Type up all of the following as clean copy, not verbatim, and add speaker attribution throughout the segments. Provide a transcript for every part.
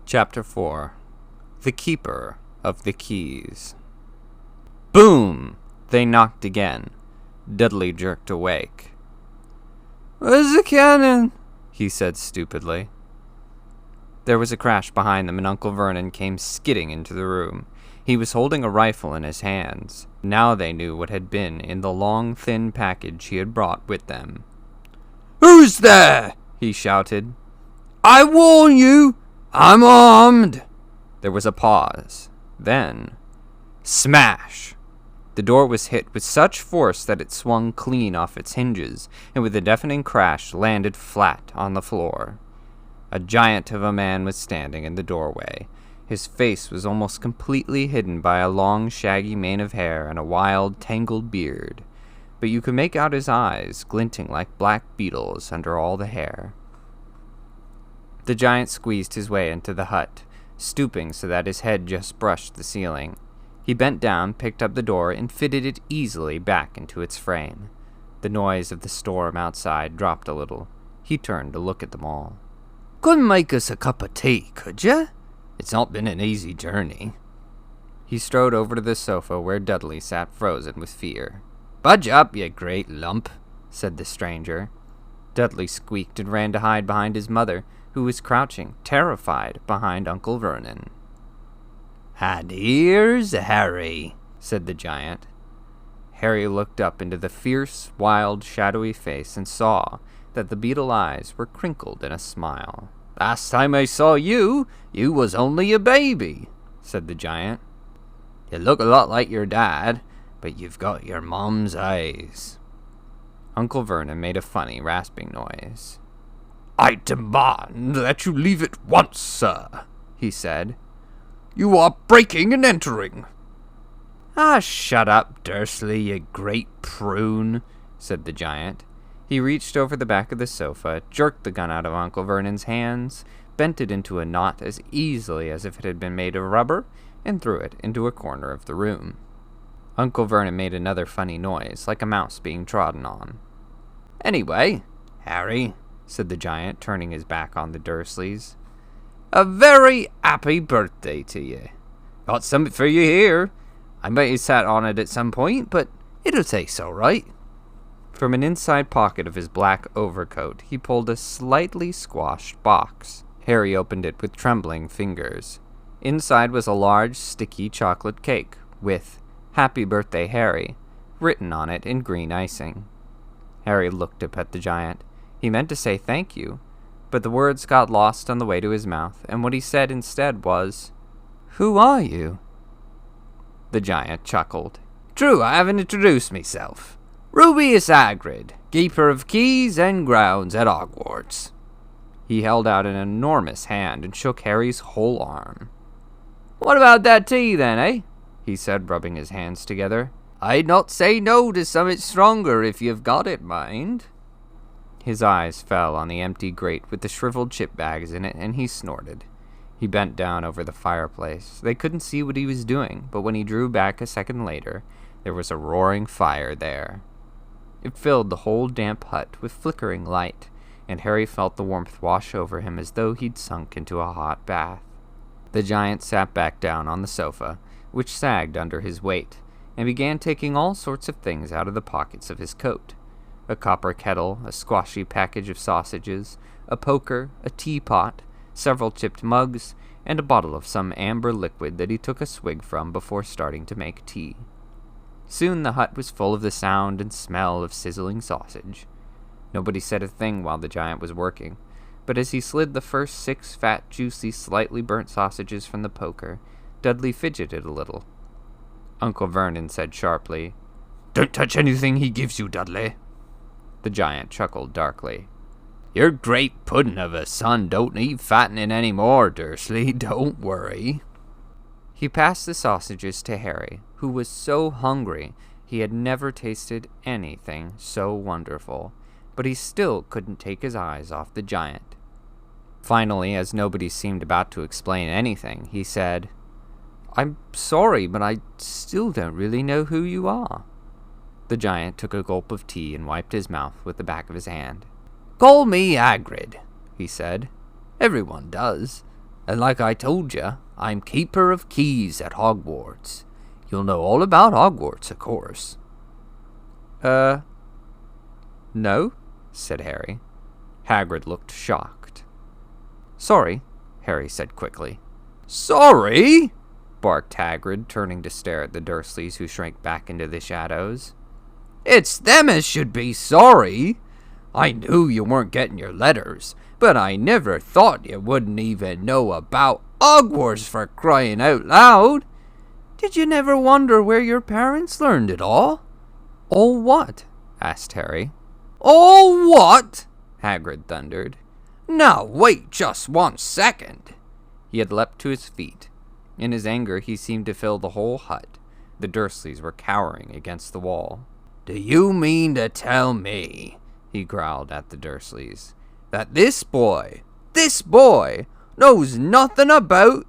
Speaker 1: Chapter 4. The Keeper of the Keys. Boom! They knocked again. Dudley jerked awake. "Where's the cannon?" he said stupidly. There was a crash behind them, and Uncle Vernon came skidding into the room. He was holding a rifle in his hands. Now they knew what had been in the long, thin package he had brought with them. "Who's there?" he shouted. "I warn you! I'm armed!" There was a pause. Then, smash! The door was hit with such force that it swung clean off its hinges, and with a deafening crash landed flat on the floor. A giant of a man was standing in the doorway. His face was almost completely hidden by a long, shaggy mane of hair and a wild, tangled beard, but you could make out his eyes glinting like black beetles under all the hair. The giant squeezed his way into the hut, stooping so that his head just brushed the ceiling. He bent down, picked up the door, and fitted it easily back into its frame. The noise of the storm outside dropped a little. He turned to look at them all. "Couldn't make us a cup of tea, could you? It's not been an easy journey." He strode over to the sofa where Dudley sat frozen with fear. "Budge up, you great lump," said the stranger. Dudley squeaked and ran to hide behind his mother, who was crouching, terrified, behind Uncle Vernon. "And here's Harry," said the giant. Harry looked up into the fierce, wild, shadowy face and saw that the beetle eyes were crinkled in a smile. "Last time I saw you was only a baby," said the giant. "You look a lot like your dad, but you've got your mom's eyes." Uncle Vernon made a funny, rasping noise. "I demand that you leave at once, sir," he said. "You are breaking and entering." "Ah, shut up, Dursley, you great prune," said the giant. He reached over the back of the sofa, jerked the gun out of Uncle Vernon's hands, bent it into a knot as easily as if it had been made of rubber, and threw it into a corner of the room. Uncle Vernon made another funny noise, like a mouse being trodden on. "Anyway, Harry," said the giant, turning his back on the Dursleys, "a very happy birthday to you. Got something for you here. I might have sat on it at some point, but it'll taste all right." From an inside pocket of his black overcoat, he pulled a slightly squashed box. Harry opened it with trembling fingers. Inside was a large, sticky chocolate cake with "Happy Birthday, Harry" written on it in green icing. Harry looked up at the giant. He meant to say thank you, but the words got lost on the way to his mouth, and what he said instead was, "Who are you?" The giant chuckled. "True, I haven't introduced myself. Rubeus Hagrid, Keeper of Keys and Grounds at Hogwarts." He held out an enormous hand and shook Harry's whole arm. "What about that tea, then, eh?" he said, rubbing his hands together. "I'd not say no to something stronger if you've got it, mind." His eyes fell on the empty grate with the shriveled chip bags in it, and he snorted. He bent down over the fireplace. They couldn't see what he was doing, but when he drew back a second later, there was a roaring fire there. It filled the whole damp hut with flickering light, and Harry felt the warmth wash over him as though he'd sunk into a hot bath. The giant sat back down on the sofa, which sagged under his weight, and began taking all sorts of things out of the pockets of his coat. A copper kettle, a squashy package of sausages, a poker, a teapot, several chipped mugs, and a bottle of some amber liquid that he took a swig from before starting to make tea. Soon the hut was full of the sound and smell of sizzling sausage. Nobody said a thing while the giant was working, but as he slid the first 6 fat, juicy, slightly burnt sausages from the poker, Dudley fidgeted a little. Uncle Vernon said sharply, "Don't touch anything he gives you, Dudley." The giant chuckled darkly. "Your great puddin' of a son don't need fattening any more, Dursley, don't worry." He passed the sausages to Harry, who was so hungry he had never tasted anything so wonderful, but he still couldn't take his eyes off the giant. Finally, as nobody seemed about to explain anything, he said, "I'm sorry, but I still don't really know who you are." The giant took a gulp of tea and wiped his mouth with the back of his hand. "Call me Hagrid," he said. "Everyone does. And like I told you, I'm keeper of keys at Hogwarts. You'll know all about Hogwarts, of course." No, said Harry. Hagrid looked shocked. "Sorry," Harry said quickly. "Sorry?" barked Hagrid, turning to stare at the Dursleys, who shrank back into the shadows. "It's them as should be sorry. I knew you weren't getting your letters, but I never thought you wouldn't even know about Hogwarts, for crying out loud. Did you never wonder where your parents learned it all?" "All what?" asked Harry. "All what?" Hagrid thundered. "Now wait just 1 second." He had leapt to his feet. In his anger, he seemed to fill the whole hut. The Dursleys were cowering against the wall. "Do you mean to tell me," he growled at the Dursleys, "that this boy knows nothing about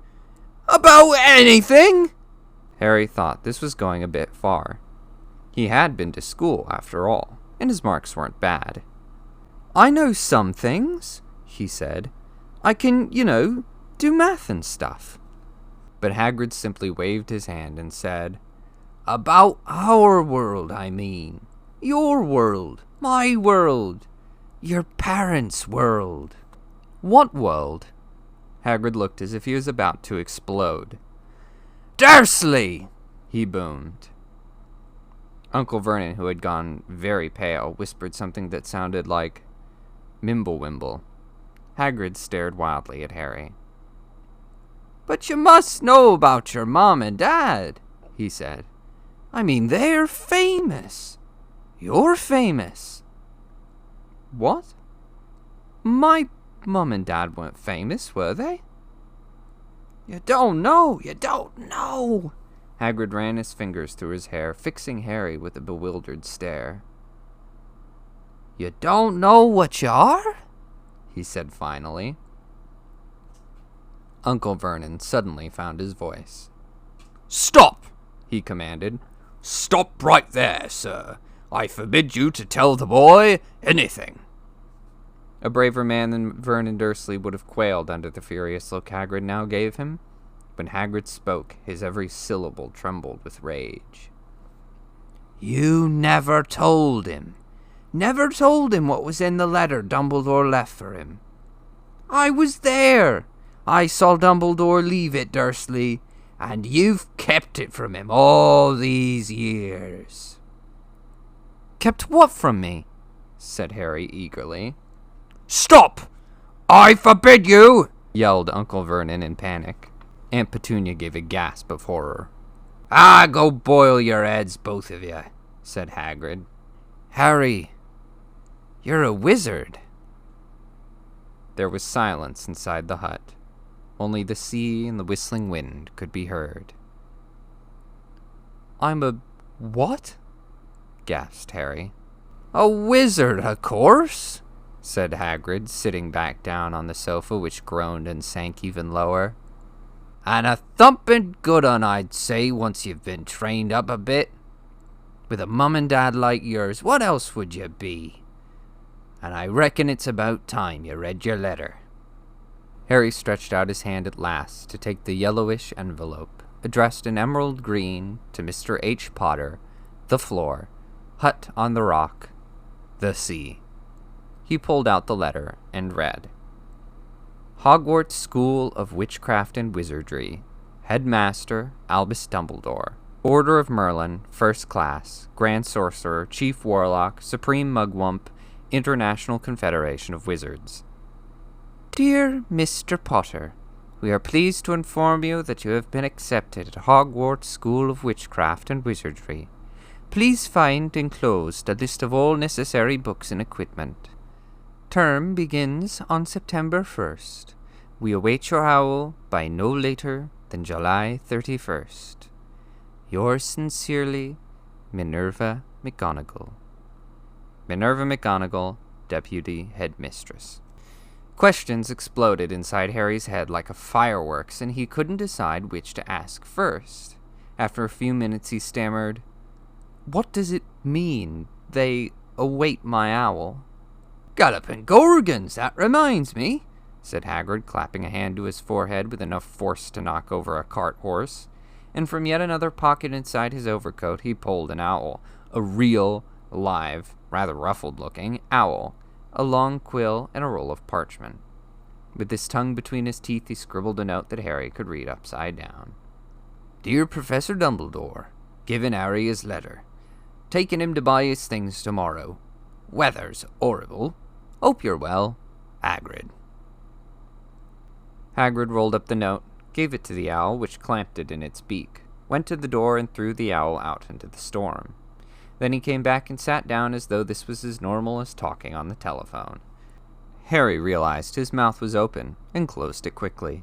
Speaker 1: anything?" Harry thought this was going a bit far. He had been to school, after all, and his marks weren't bad. "I know some things," he said. "I can, do math and stuff." But Hagrid simply waved his hand and said, "About our world, I mean. Your world, my world, your parents' world." "What world?" Hagrid looked as if he was about to explode. "Dursley!" he boomed. Uncle Vernon, who had gone very pale, whispered something that sounded like Mimblewimble. Hagrid stared wildly at Harry. "But you must know about your mom and dad," he said. "I mean, they're famous. You're famous." "What? My mom and dad weren't famous, were they?" You don't know. Hagrid ran his fingers through his hair, fixing Harry with a bewildered stare. "You don't know what you are?" he said finally. Uncle Vernon suddenly found his voice. "Stop!" he commanded. "Stop right there, sir. I forbid you to tell the boy anything." A braver man than Vernon Dursley would have quailed under the furious look Hagrid now gave him. When Hagrid spoke, his every syllable trembled with rage. "You never told him what was in the letter Dumbledore left for him." "I was there. I saw Dumbledore leave it, Dursley, and you've kept it from him all these years." "Kept what from me?" said Harry eagerly. "Stop! I forbid you!" yelled Uncle Vernon in panic. Aunt Petunia gave a gasp of horror. Go boil your heads, both of you," said Hagrid. "Harry, you're a wizard." There was silence inside the hut. Only the sea and the whistling wind could be heard. "I'm a what?" gasped Harry. "A wizard, of course," said Hagrid, sitting back down on the sofa, which groaned and sank even lower. "And a thumping good un, I'd say, once you've been trained up a bit. With a mum and dad like yours, what else would you be? And I reckon it's about time you read your letter." Harry stretched out his hand at last to take the yellowish envelope, addressed in emerald green to Mr. H. Potter, the floor, hut on the rock, the sea. He pulled out the letter and read, "Hogwarts School of Witchcraft and Wizardry, Headmaster Albus Dumbledore, Order of Merlin, First Class, Grand Sorcerer, Chief Warlock, Supreme Mugwump, International Confederation of Wizards. Dear Mr. Potter, we are pleased to inform you that you have been accepted at Hogwarts School of Witchcraft and Wizardry. Please find enclosed a list of all necessary books and equipment. Term begins on September 1st. We await your owl by no later than July 31st. Yours sincerely, Minerva McGonagall." Minerva McGonagall, Deputy Headmistress. Questions exploded inside Harry's head like a fireworks, and he couldn't decide which to ask first. After a few minutes he stammered, "What does it mean, they await my owl?" "Galloping Gorgons, that reminds me," said Hagrid, clapping a hand to his forehead with enough force to knock over a cart horse. And from yet another pocket inside his overcoat he pulled an owl, a real, live, rather ruffled-looking owl, a long quill, and a roll of parchment. With his tongue between his teeth he scribbled a note that Harry could read upside down. Dear Professor Dumbledore, giving Harry his letter. Taking him to buy his things tomorrow. Weather's horrible. Hope you're well. Hagrid. Hagrid rolled up the note, gave it to the owl, which clamped it in its beak, went to the door and threw the owl out into the storm. Then he came back and sat down as though this was as normal as talking on the telephone. Harry realized his mouth was open and closed it quickly.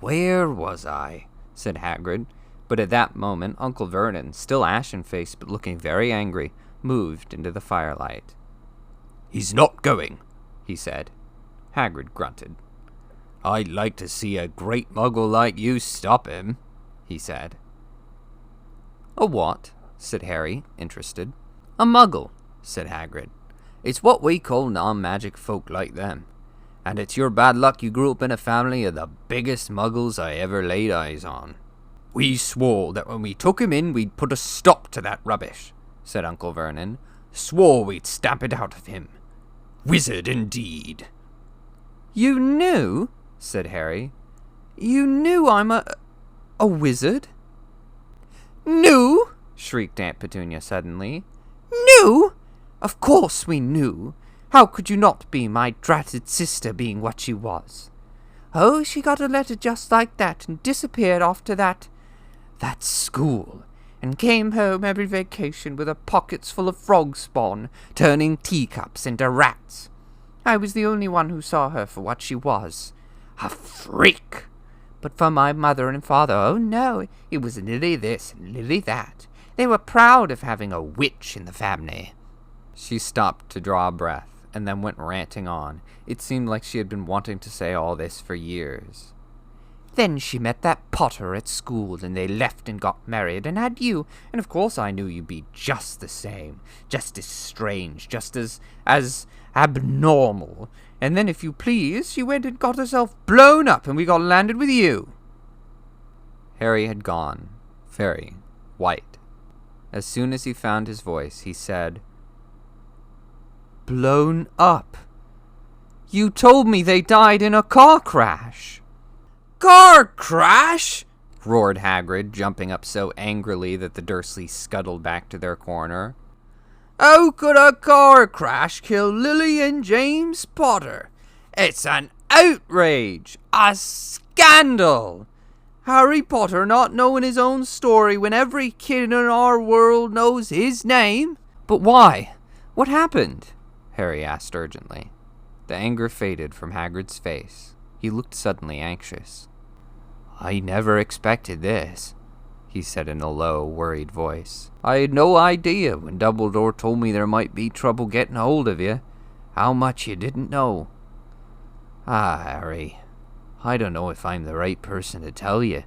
Speaker 1: Where was I? Said Hagrid, but at that moment Uncle Vernon, still ashen-faced but looking very angry, moved into the firelight. He's not going, he said. Hagrid grunted. I'd like to see a great muggle like you stop him, he said. A what? Said Harry, interested. A muggle, said Hagrid. It's what we call non-magic folk like them. And it's your bad luck you grew up in a family of the biggest muggles I ever laid eyes on. We swore that when we took him in we'd put a stop to that rubbish, said Uncle Vernon. Swore we'd stamp it out of him. Wizard indeed. You knew? Said Harry. You knew I'm a wizard? Knew? Shrieked Aunt Petunia suddenly. Knew? Of course we knew. How could you not be, my dratted sister being what she was? Oh, she got a letter just like that and disappeared off to that school, and came home every vacation with her pockets full of frog spawn, turning teacups into rats. I was the only one who saw her for what she was, a freak. But for my mother and father, oh no, it was Lily this and Lily that. They were proud of having a witch in the family. She stopped to draw a breath, and then went ranting on. It seemed like she had been wanting to say all this for years. Then she met that Potter at school, and they left and got married, and had you, and of course I knew you'd be just the same, just as strange, just as abnormal. And then, if you please, she went and got herself blown up, and we got landed with you. Harry had gone, very white. As soon as he found his voice, he said, Blown up? You told me they died in a car crash. Car crash? Roared Hagrid, jumping up so angrily that the Dursleys scuttled back to their corner. How could a car crash kill Lily and James Potter? It's an outrage! A scandal! Harry Potter not knowing his own story when every kid in our world knows his name? But why? What happened? Harry asked urgently. The anger faded from Hagrid's face. He looked suddenly anxious. I never expected this, he said in a low, worried voice. I had no idea when Dumbledore told me there might be trouble getting hold of you. How much you didn't know. Harry, I don't know if I'm the right person to tell you,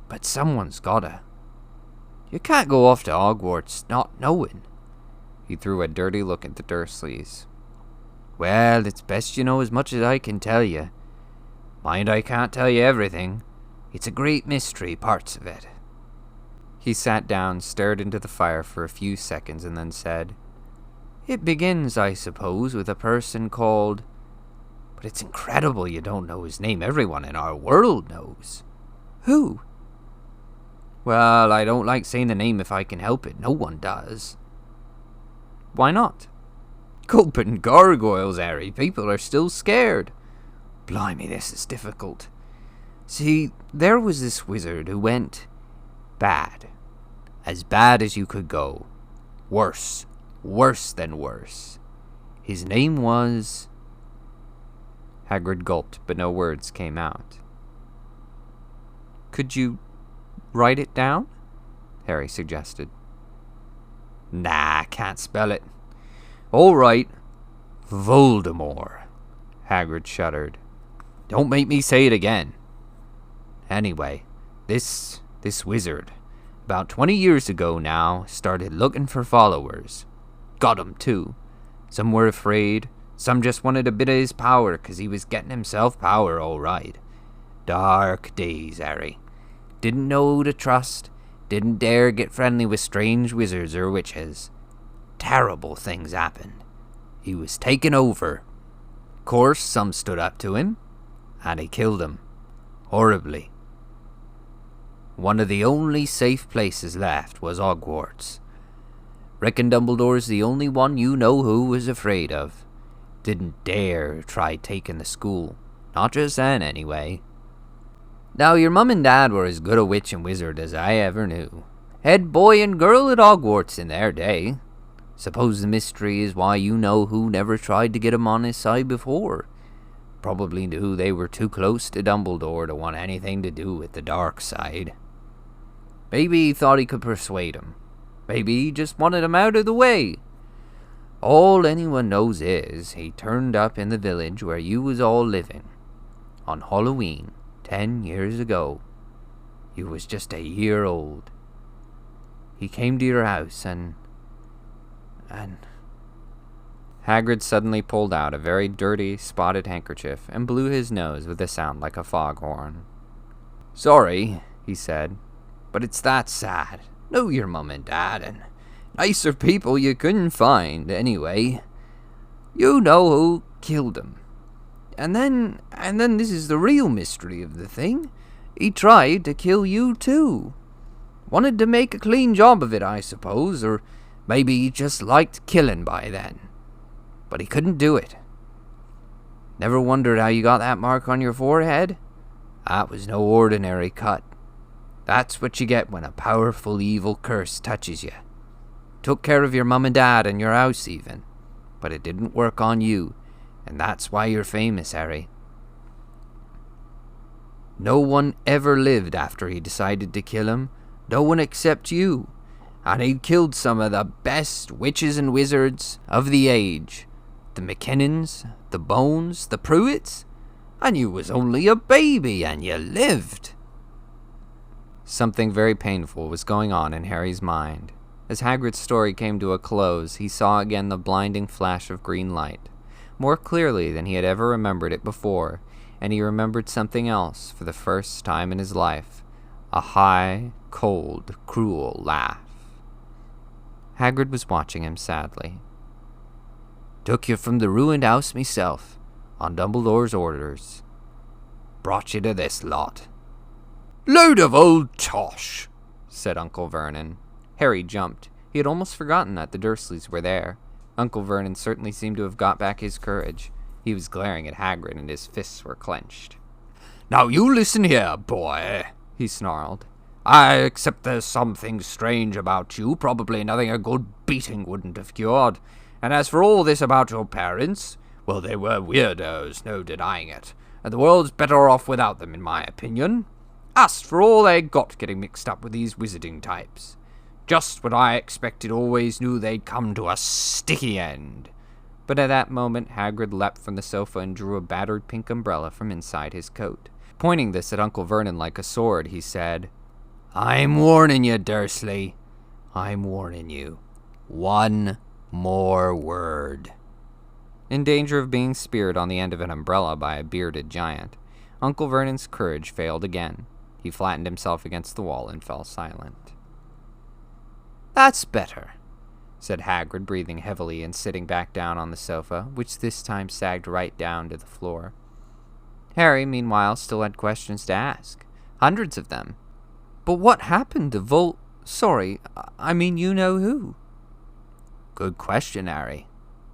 Speaker 1: but someone's gotta. You can't go off to Hogwarts not knowing. He threw a dirty look at the Dursleys. Well, it's best you know as much as I can tell you. Mind, I can't tell you everything. It's a great mystery, parts of it. He sat down, stared into the fire for a few seconds, and then said, It begins, I suppose, with a person called... But it's incredible you don't know his name. Everyone in our world knows. Who? Well, I don't like saying the name if I can help it. No one does. Why not? Gulping gargoyles, Harry. People are still scared. Blimey, this is difficult. See, there was this wizard who went bad. As bad as you could go. Worse. Worse than worse. His name was... Hagrid gulped, but no words came out. Could you write it down? Harry suggested. Nah, can't spell it. All right. Voldemort. Hagrid shuddered. Don't make me say it again. Anyway, this wizard, about 20 years ago now, started looking for followers. Got 'em too. Some were afraid, Some just wanted a bit of his power, 'cause he was getting himself power all right. Dark days, Harry. Didn't know who to trust. Didn't dare get friendly with strange wizards or witches. Terrible things happened. He was taken over. Of course, some stood up to him, and he killed him. Horribly. One of the only safe places left was Hogwarts. Reckon Dumbledore's the only one you know who was afraid of. Didn't dare try taking the school. Not just then, anyway. Now, your mum and dad were as good a witch and wizard as I ever knew. Head boy and girl at Hogwarts in their day. Suppose the mystery is why you know who never tried to get 'em on his side before. Probably knew they were too close to Dumbledore to want anything to do with the dark side. Maybe he thought he could persuade 'em. Maybe he just wanted 'em out of the way. All anyone knows is he turned up in the village where you was all living. On Halloween, 10 years ago. You was just a year old. He came to your house and... Hagrid suddenly pulled out a very dirty, spotted handkerchief and blew his nose with a sound like a foghorn. Sorry, he said, but it's that sad. Know your mum and dad, and nicer people you couldn't find, anyway. You know who killed him. And then this is the real mystery of the thing. He tried to kill you too. Wanted to make a clean job of it, I suppose, or maybe he just liked killing by then. But he couldn't do it. Never wondered how you got that mark on your forehead? That was no ordinary cut. That's what you get when a powerful evil curse touches you. Took care of your mum and dad and your house even. But it didn't work on you, and that's why you're famous, Harry. No one ever lived after he decided to kill him. No one except you. And he'd killed some of the best witches and wizards of the age. The McKinnons, the Bones, the Pruitts. And you was only a baby, and you lived. Something very painful was going on in Harry's mind. As Hagrid's story came to a close, he saw again the blinding flash of green light, more clearly than he had ever remembered it before, and he remembered something else for the first time in his life. A high, cold, cruel laugh. Hagrid was watching him sadly. Took you from the ruined house myself, on Dumbledore's orders. Brought you to this lot. Load of old tosh, said Uncle Vernon. Harry jumped. He had almost forgotten that the Dursleys were there. Uncle Vernon certainly seemed to have got back his courage. He was glaring at Hagrid, and his fists were clenched. Now you listen here, boy, he snarled. I accept there's something strange about you, probably nothing a good beating wouldn't have cured. And as for all this about your parents, well, they were weirdos, no denying it. And the world's better off without them, in my opinion. Asked for all they got getting mixed up with these wizarding types. Just when I expected, always knew they'd come to a sticky end. But at that moment, Hagrid leapt from the sofa and drew a battered pink umbrella from inside his coat. Pointing this at Uncle Vernon like a sword, he said, I'm warning you, Dursley. I'm warning you. One more word. In danger of being speared on the end of an umbrella by a bearded giant, Uncle Vernon's courage failed again. He flattened himself against the wall and fell silent. That's better, said Hagrid, breathing heavily and sitting back down on the sofa, which this time sagged right down to the floor. Harry, meanwhile, still had questions to ask. Hundreds of them. But what happened to I mean you know who? Good question, Harry.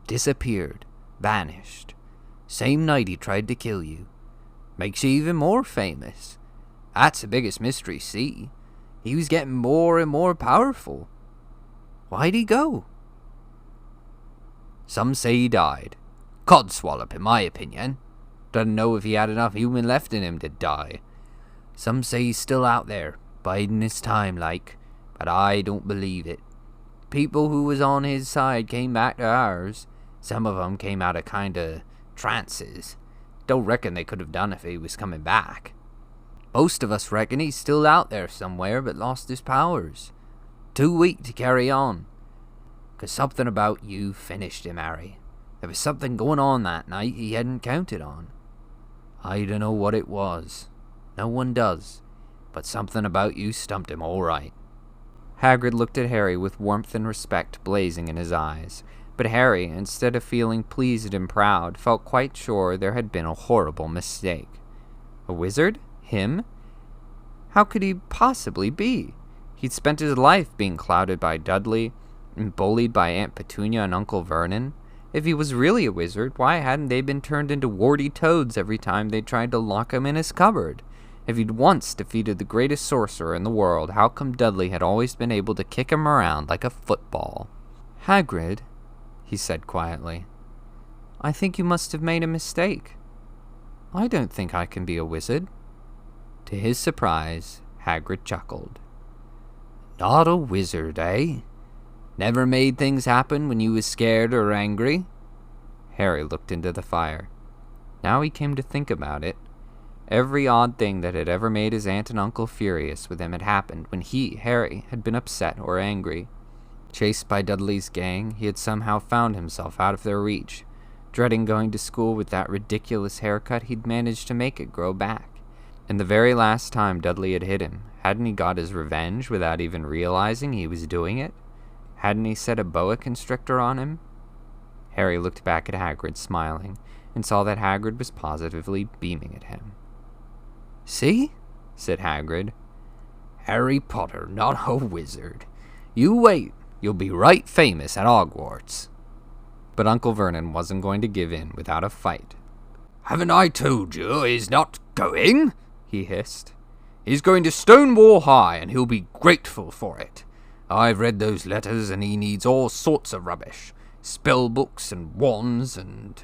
Speaker 1: Disappeared. Vanished. Same night he tried to kill you. Makes you even more famous. That's the biggest mystery, see? He was getting more and more powerful. Why'd he go? Some say he died. Codswallop, in my opinion. Doesn't know if he had enough human left in him to die. Some say he's still out there, biding his time like, but I don't believe it. People who was on his side came back to ours. Some of 'em came out of kinda trances. Don't reckon they could have done if he was coming back. Most of us reckon he's still out there somewhere but lost his powers. Too weak to carry on. 'Cause something about you finished him, Harry. There was something going on that night he hadn't counted on. I dunno what it was. No one does. But something about you stumped him all right." Hagrid looked at Harry with warmth and respect blazing in his eyes. But Harry, instead of feeling pleased and proud, felt quite sure there had been a horrible mistake. A wizard? Him? How could he possibly be? He'd spent his life being clouded by Dudley and bullied by Aunt Petunia and Uncle Vernon. If he was really a wizard, why hadn't they been turned into warty toads every time they tried to lock him in his cupboard? If he'd once defeated the greatest sorcerer in the world, how come Dudley had always been able to kick him around like a football? "Hagrid," he said quietly, "I think you must have made a mistake. I don't think I can be a wizard." To his surprise, Hagrid chuckled. "Not a wizard, eh? Never made things happen when you was scared or angry?" Harry looked into the fire. Now he came to think about it. Every odd thing that had ever made his aunt and uncle furious with him had happened when he, Harry, had been upset or angry. Chased by Dudley's gang, he had somehow found himself out of their reach. Dreading going to school with that ridiculous haircut, he'd managed to make it grow back. And the very last time Dudley had hit him, hadn't he got his revenge without even realizing he was doing it? Hadn't he set a boa constrictor on him? Harry looked back at Hagrid, smiling, and saw that Hagrid was positively beaming at him. "See?" said Hagrid. "Harry Potter, not a wizard. You wait, you'll be right famous at Hogwarts." But Uncle Vernon wasn't going to give in without a fight. "Haven't I told you he's not going?" he hissed. "He's going to Stonewall High, and he'll be grateful for it. I've read those letters, and he needs all sorts of rubbish. Spell books and wands and—"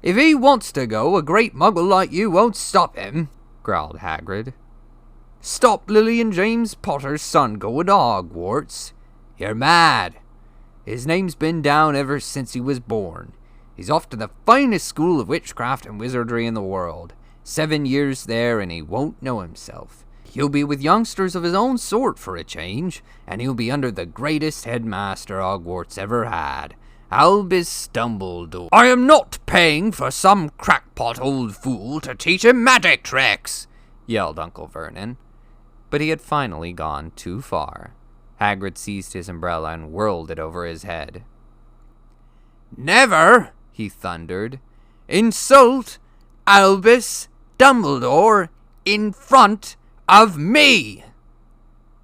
Speaker 1: "If he wants to go, a great muggle like you won't stop him," growled Hagrid. "Stop Lily and James Potter's son going to Hogwarts? You're mad. His name's been down ever since he was born. He's off to the finest school of witchcraft and wizardry in the world. 7 years there, and he won't know himself. He'll be with youngsters of his own sort for a change, and he'll be under the greatest headmaster Hogwarts ever had, Albus Dumbledore. I am not paying for some crackpot old fool to teach him magic tricks," yelled Uncle Vernon. But he had finally gone too far. Hagrid seized his umbrella and whirled it over his head. "Never," he thundered, "insult Albus Dumbledore in front of me!"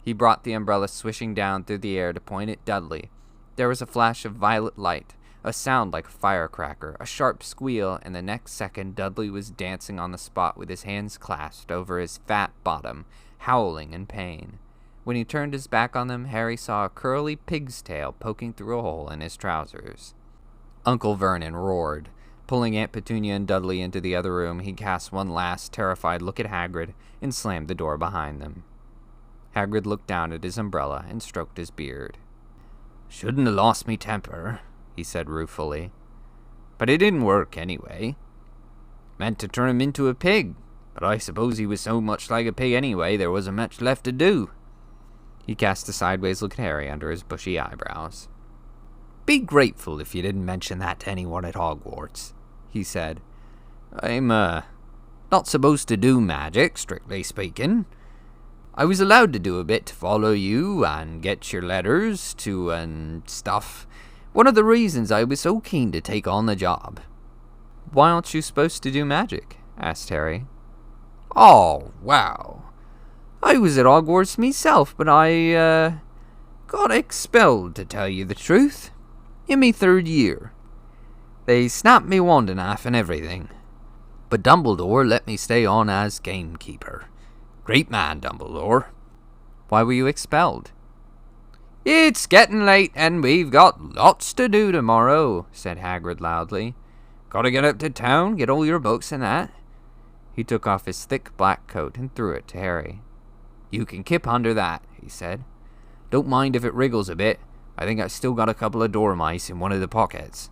Speaker 1: He brought the umbrella swishing down through the air to point at Dudley. There was a flash of violet light, a sound like a firecracker, a sharp squeal, and the next second Dudley was dancing on the spot with his hands clasped over his fat bottom, howling in pain. When he turned his back on them, Harry saw a curly pig's tail poking through a hole in his trousers. Uncle Vernon roared. Pulling Aunt Petunia and Dudley into the other room, he cast one last terrified look at Hagrid and slammed the door behind them. Hagrid looked down at his umbrella and stroked his beard. "Shouldn't have lost me temper," he said ruefully. "But it didn't work anyway. Meant to turn him into a pig, but I suppose he was so much like a pig anyway there wasn't much left to do." He cast a sideways look at Harry under his bushy eyebrows. "Be grateful if you didn't mention that to anyone at Hogwarts," he said. "I'm, not supposed to do magic, strictly speaking. I was allowed to do a bit to follow you and get your letters to and stuff. One of the reasons I was so keen to take on the job." "Why aren't you supposed to do magic?" asked Harry. "Oh, wow. I was at Hogwarts myself, but I, got expelled, to tell you the truth. In me 3rd year. They snapped me wand in half and everything. But Dumbledore let me stay on as gamekeeper. Great man, Dumbledore." "Why were you expelled?" "It's getting late, and we've got lots to do tomorrow," said Hagrid loudly. "Gotta get up to town, get all your books and that." He took off his thick black coat and threw it to Harry. "You can kip under that," he said. "Don't mind if it wriggles a bit. I think I've still got a couple of dormice in one of the pockets."